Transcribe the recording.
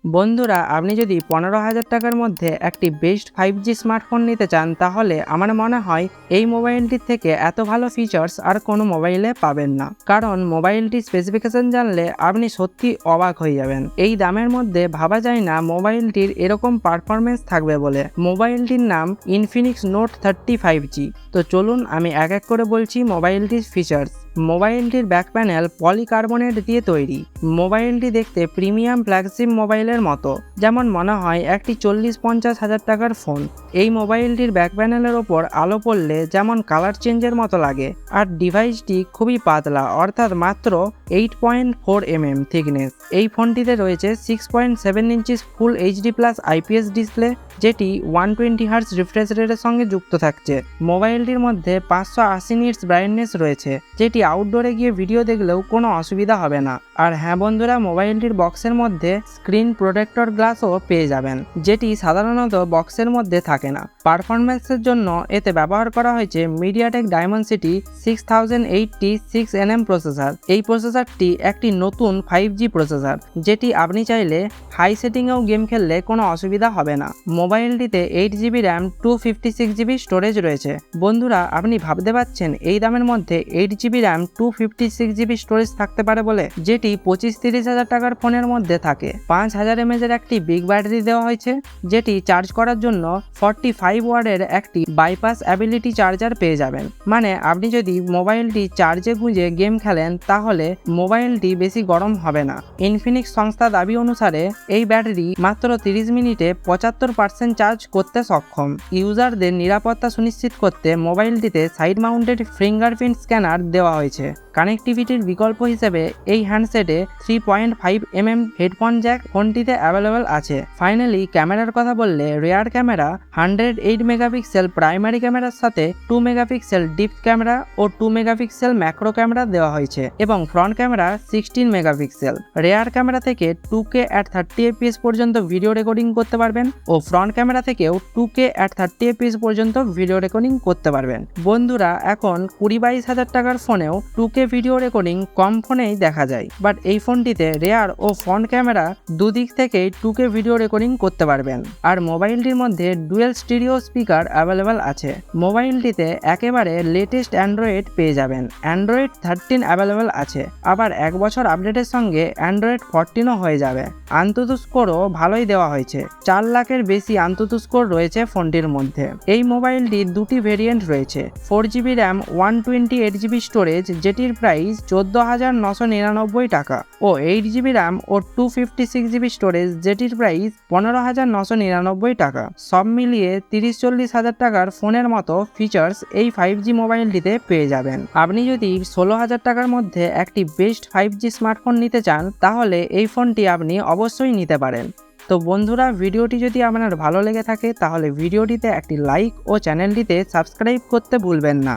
বন্ধুরা, আপনি যদি 15,000 টাকার মধ্যে একটি বেস্ট 5G স্মার্টফোন নিতে চান, তাহলে আমার মনে হয় এই মোবাইলটির থেকে এত ভালো ফিচার্স আর কোনো মোবাইলে পাবেন না। কারণ মোবাইলটির স্পেসিফিকেশন জানলে আপনি সত্যি অবাক হয়ে যাবেন। এই দামের মধ্যে ভাবা যায় না মোবাইলটির এরকম পারফরমেন্স থাকবে বলে। মোবাইলটির নাম ইনফিনিক্স নোট 30 5G। তো চলুন আমি এক এক করে বলছি মোবাইলটির ফিচার্স। মোবাইলটির ব্যাক প্যানেল পলিকার্বনেট দিয়ে তৈরি। মোবাইলটি দেখতে প্রিমিয়াম ফ্ল্যাগশিপ মোবাইলের মতো, যেমন মনে হয় একটি 40-50 হাজার টাকার ফোন। এই মোবাইলটির ব্যাক প্যানেলের ওপর আলো পড়লে যেমন কালার চেঞ্জের মতো লাগে। আর ডিভাইসটি খুবই পাতলা, অর্থাৎ মাত্র 8.4 mm থিকনেস। এই ফোনটিতে রয়েছে 6.7 ইঞ্চিস ফুল HD+ IPS ডিসপ্লে, যেটি 120 হার্টজ রিফ্রেশ রেটের সঙ্গে যুক্ত থাকছে। মোবাইলটির মধ্যে 580 নিটস ব্রাইটনেস রয়েছে, যেটি আউটডোরে গিয়ে ভিডিও দেখলেও কোনো অসুবিধা হবে না। আর হ্যাঁ বন্ধুরা, মোবাইলটির বক্সের মধ্যে স্ক্রিন প্রোটেক্টর গ্লাসও পেয়ে যাবেন, যেটি সাধারণত বক্সের মধ্যে থাকে না। পারফরমেন্সের জন্য এতে ব্যবহার করা হয়েছে মিডিয়াটেক ডায়মন্ডসিটি 6080 6nm প্রসেসর। এই প্রসেসরটি একটি নতুন 5G প্রসেসর, যেটি আপনি চাইলে হাই সেটিংয়েও গেম খেললে কোনো অসুবিধা হবে না। মোবাইলটিতে 8GB র্যাম 256GB স্টোরেজ রয়েছে। বন্ধুরা, আপনি ভাবতে পারছেন এই দামের মধ্যে 8GB র্যাম 256GB স্টোরেজ থাকতে পারে বলে, যেটি 25-30 হাজার টাকার ফোনের মধ্যে থাকে। 5000 mAh একটি বিগ ব্যাটারি দেওয়া হয়েছে, যেটি চার্জ করার জন্য 45 ওয়াটের একটি বাইপাস অ্যাবিলিটি চার্জার পেয়ে যাবেন। মানে আপনি যদি মোবাইলটি চার্জে গুঁজে গেম খেলেন, তাহলে মোবাইলটি বেশি গরম হবে না। ইনফিনিক্স সংস্থা দাবি অনুসারে এই ব্যাটারি মাত্র 30 মিনিটে 75% চার্জ করতে সক্ষম। ইউজারদের নিরাপত্তা সুনিশ্চিত করতে মোবাইলটিতে সাইড মাউন্টেড ফিঙ্গারপ্রিন্ট স্ক্যানার দেওয়া হয়েছে। কানেক্টিভিটির বিকল্প হিসেবে এই হ্যান্ডসেটে 3.5 mm হেডফোন জ্যাক ফোনটিতে অ্যাভেলেবেল আছে। ফাইনালি ক্যামেরার কথা বললে, রেয়ার ক্যামেরা 108 মেগাপিক্সেল প্রাইমারি ক্যামেরার সাথে 2 মেগাপিক্সেল ডিপ ক্যামেরা ও 2 মেগাপিক্সেল ম্যাক্রো ক্যামেরা দেওয়া হয়েছে, এবং front camera 16 megapixel. Rare camera থেকে 2K at 30 fps পর্যন্ত ভিডিও রেকর্ডিং করতে পারবেন, ও ফ্রন্ট ক্যামেরা থেকেও 2K at 30 fps পর্যন্ত ভিডিও রেকর্ডিং করতে পারবেন। বন্ধুরা, এখন 20-22 হাজার টাকার ফোনেও 2K ভিডিও রেকর্ডিং কম ফোনেই দেখা যায়, বাট এই ফোনটিতে রেয়ার ও ফ্রন্ট ক্যামেরা দুদিক থেকেই 2K ভিডিও রেকর্ডিং করতে পারবেন। আর মোবাইলটির মধ্যে ডুয়েল স্টিরিও স্পিকার অ্যাভেলেবেল আছে। মোবাইলটিতে একেবারে লেটেস্ট অ্যান্ড্রয়েড পেয়ে যাবেন। অ্যান্ড্রয়েড 13 অ্যাভেলেবেল আছে, আবার 1 বছর আপডেটের সঙ্গে অ্যান্ড্রয়েড 14ও হয়ে যাবে। আন্তত স্কোরও ভালোই দেওয়া হয়েছে, 4 লাখের বেশি আন্তত স্কোর রয়েছে ফোনটির মধ্যে। এই মোবাইলটির দুটি ভেরিয়েন্ট রয়েছে, 4GB র্যাম 128GB স্টোরেজ, যেটির প্রাইস 14,999 টাকা, ও 8GB র্যাম ও 256GB স্টোরেজ, যেটির প্রাইস 15,999 টাকা। সব মিলিয়ে 30-40 হাজার টাকার ফোনের মতো ফিচার্স এই 5G মোবাইলটিতে পেয়ে যাবেন। আপনি যদি 16,000 টাকার মধ্যে একটি বেস্ট 5G স্মার্টফোন নিতে চান, তাহলে এই ফোনটি আপনি অবশ্যই নিতে পারেন। তো বন্ধুরা, ভিডিওটি যদি আপনার ভালো লেগে থাকে, তাহলে ভিডিওটিতে একটি লাইক ও চ্যানেলটিতে সাবস্ক্রাইব করতে ভুলবেন না।